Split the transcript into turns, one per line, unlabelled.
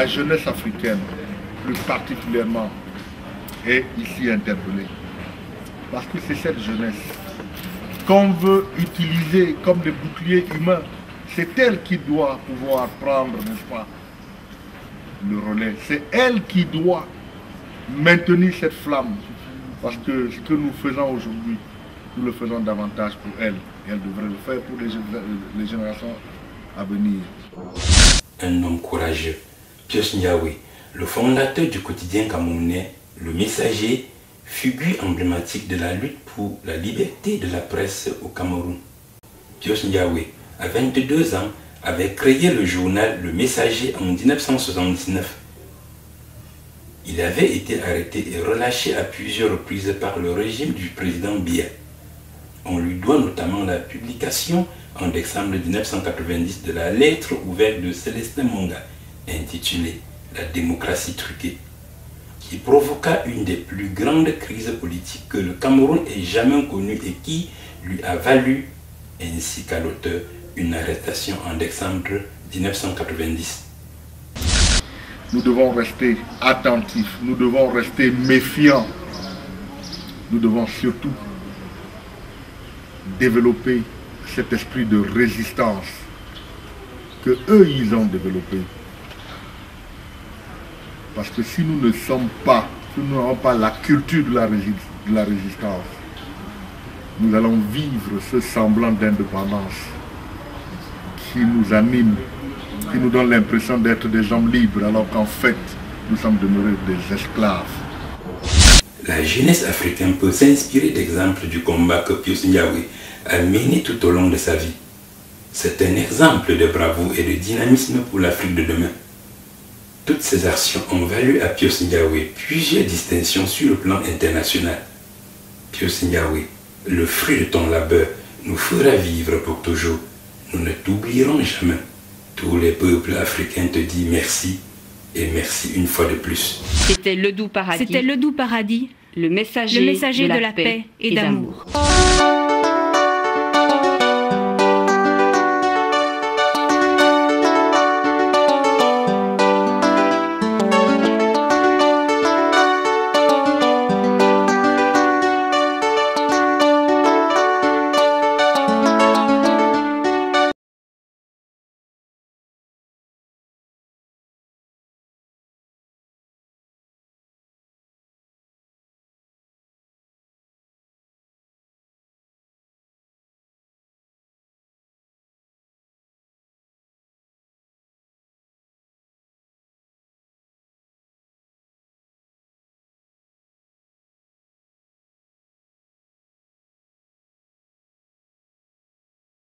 la jeunesse africaine, plus particulièrement, est ici interpellée. Parce que c'est cette jeunesse qu'on veut utiliser comme des boucliers humains. C'est elle qui doit pouvoir prendre, n'est-ce pas, le relais. C'est elle qui doit maintenir cette flamme. Parce que ce que nous faisons aujourd'hui, nous le faisons davantage pour elle. Et elle devrait le faire pour les générations à venir.
Un homme courageux, Pius Ndiaye, le fondateur du quotidien camerounais, Le Messager, figure emblématique de la lutte pour la liberté de la presse au Cameroun. Pius Ndiaye, à 22 ans, avait créé le journal Le Messager en 1979. Il avait été arrêté et relâché à plusieurs reprises par le régime du président Biya. On lui doit notamment la publication en décembre 1990 de la lettre ouverte de Célestin Monga intitulée « La démocratie truquée », qui provoqua une des plus grandes crises politiques que le Cameroun ait jamais connues et qui lui a valu, ainsi qu'à l'auteur, une arrestation en décembre 1990.
Nous devons rester attentifs, nous devons rester méfiants. Nous devons surtout développer cet esprit de résistance que eux ils ont développé. Parce que si nous ne sommes pas, si nous n'avons pas la culture de la résistance, nous allons vivre ce semblant d'indépendance qui nous anime, qui nous donne l'impression d'être des hommes libres, alors qu'en fait, nous sommes demeurés des esclaves.
La jeunesse africaine peut s'inspirer d'exemples du combat que Pius Ndiaye a mené tout au long de sa vie. C'est un exemple de bravoure et de dynamisme pour l'Afrique de demain. Toutes ces actions ont valu à Pius Ndiaye plusieurs distinctions sur le plan international. Pius Ndiaye, le fruit de ton labeur, nous fera vivre pour toujours. Nous ne t'oublierons jamais. Tous les peuples africains te disent merci et merci une fois de plus.
C'était Le Doux Paradis.
C'était Le Doux Paradis,
le messager de la paix et d'amour.